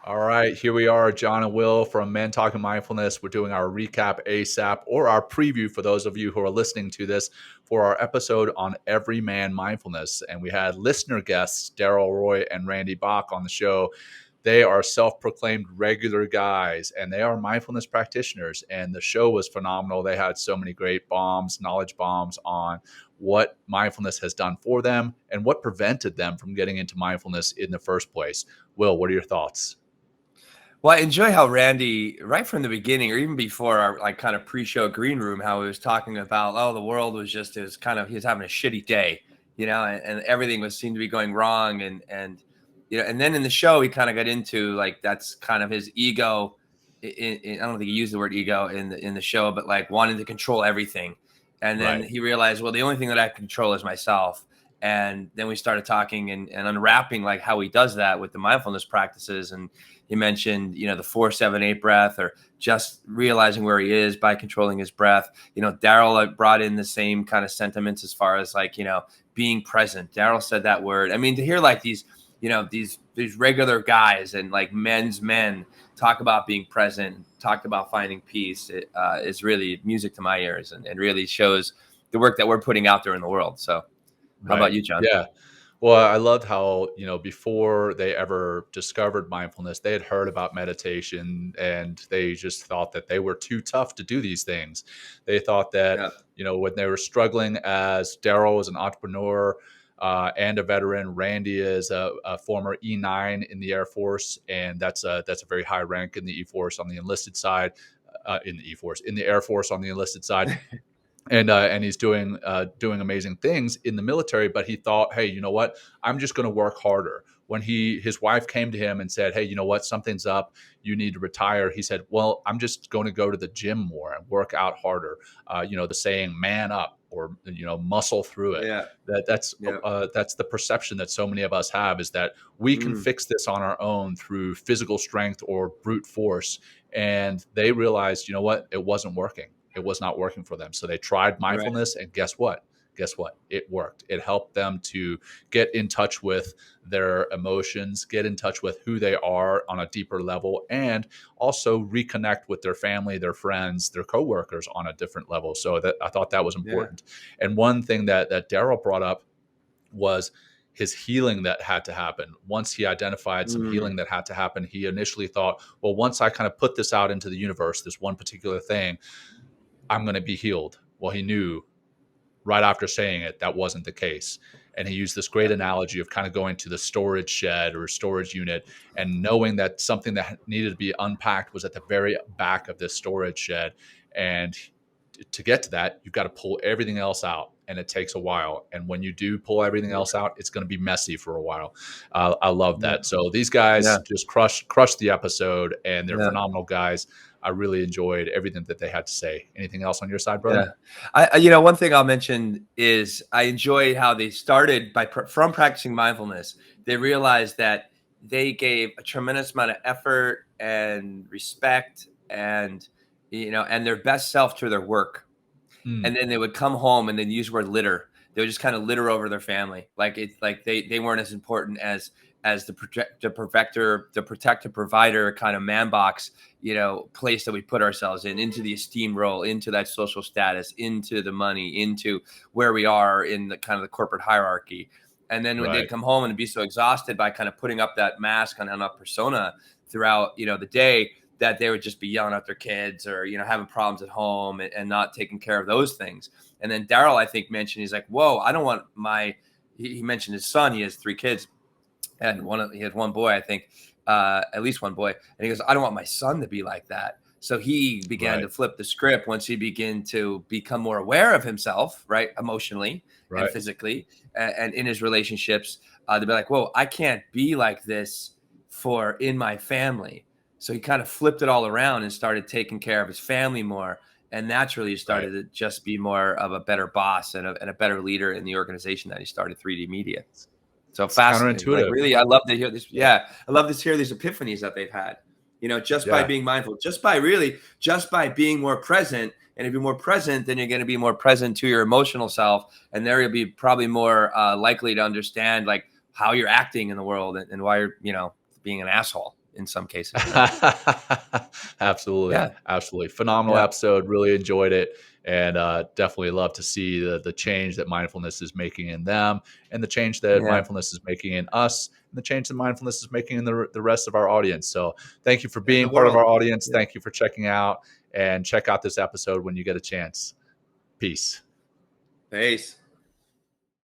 All right, here we are, Jon and Will from Men Talking Mindfulness. We're doing our recap ASAP or our preview for those of you who are listening to this for our episode on Everyman Mindfulness. And we had listener guests, Daryl Roy and Randy Bach, on the show. They are self proclaimed regular guys and they are mindfulness practitioners. And the show was phenomenal. They had so many great bombs, knowledge bombs on what mindfulness has done for them and what prevented them from getting into mindfulness in the first place. Will, what are your thoughts? Well, I enjoy how Randy, right from the beginning, or even before our kind of pre-show green room, how he was talking about, the world was just he was having a shitty day, and everything seemed to be going wrong, and and then in the show he kind of got into that's kind of his ego. I don't think he used the word ego in the show, but wanting to control everything, and then Right. he realized, well, the only thing that I control is myself. And then we started talking and unwrapping how he does that with the mindfulness practices. And he mentioned, the 4-7-8 breath, or just realizing where he is by controlling his breath. Daryl brought in the same kind of sentiments as far as being present. Daryl said that word. I mean, to hear these regular guys and men's men talk about being present, talk about finding peace, it is really music to my ears, and really shows the work that we're putting out there in the world. So how about Right. you, John? Yeah. Well, I loved how, before they ever discovered mindfulness, they had heard about meditation and they just thought that they were too tough to do these things. They thought that, Yeah. when they were struggling, as Daryl was an entrepreneur and a veteran, Randy is a former E9 in the Air Force, and that's a very high rank in the E Force on the enlisted side, in the E Force, in the Air Force on the enlisted side. And he's doing amazing things in the military, but he thought, hey, you know what, I'm just going to work harder. When his wife came to him and said, hey, you know what, something's up, you need to retire, he said, well, I'm just going to go to the gym more and work out harder. The saying, man up, or muscle through it. Yeah. Yeah. That's the perception that so many of us have, is that we can Mm, fix this on our own through physical strength or brute force. And they realized, you know what, it wasn't working. It was not working for them. So they tried right. mindfulness, and guess what? Guess what? It worked. It helped them to get in touch with their emotions, get in touch with who they are on a deeper level, and also reconnect with their family, their friends, their coworkers on a different level. So that, I thought that was Yeah. important. And one thing that Daryl brought up was his healing that had to happen. Once he identified some Mm, healing that had to happen, he initially thought, well, once I kind of put this out into the universe, this one particular thing, I'm going to be healed. Well, he knew right after saying it that wasn't the case. And he used this great yeah. analogy of kind of going to the storage shed or storage unit and knowing that something that needed to be unpacked was at the very back of this storage shed. And to get to that, you've got to pull everything else out, and it takes a while. And when you do pull everything Yeah. else out, it's going to be messy for a while. I love Yeah. that. So these Yeah. guys just crushed the episode, and they're Yeah. phenomenal guys. I really enjoyed everything that they had to say. Anything else on your side, Yeah. brother? One thing I'll mention is I enjoyed how they started from practicing mindfulness. They realized that they gave a tremendous amount of effort and respect and, and their best self to their work. And Mm, then they would come home and then use the word litter. They would just kind of litter over their family. They weren't as important as the protector, the protective provider kind of man box, place that we put ourselves in, into the esteem role, into that social status, into the money, into where we are in the kind of the corporate hierarchy. And then when they'd right. come home and be so exhausted by kind of putting up that mask on a persona throughout, the day, that they would just be yelling at their kids or, having problems at home and not taking care of those things. And then Daryl, I think, mentioned, he's like, whoa, I don't want he mentioned his son. He has 3 kids, and he had one boy, I think, at least one boy. And he goes, I don't want my son to be like that. So he began Right. to flip the script once he began to become more aware of himself, right, emotionally and Right. physically, and in his relationships, to be like, whoa, I can't be like this in my family. So he kind of flipped it all around and started taking care of his family more. And naturally, he Right. started to just be more of a better boss and a better leader in the organization that he started, 3D Media. So It's fascinating. counterintuitive. Really, I love to hear this. Yeah. Yeah, I love to hear these epiphanies that they've had. Just by Yeah. being mindful, just by being more present. And if you're more present, then you're going to be more present to your emotional self, and there you'll be probably more likely to understand how you're acting in the world and why you're being an asshole. in some cases, you know? Absolutely. Yeah. Absolutely. Phenomenal Yeah. episode. Really enjoyed it. And definitely love to see the change that mindfulness is making in them, and the change that Yeah. mindfulness is making in us, and the change that mindfulness is making in the rest of our audience. So thank you for In the being part of world. our audience. Yeah. Thank you for checking out, and check out this episode when you get a chance. Peace. Peace.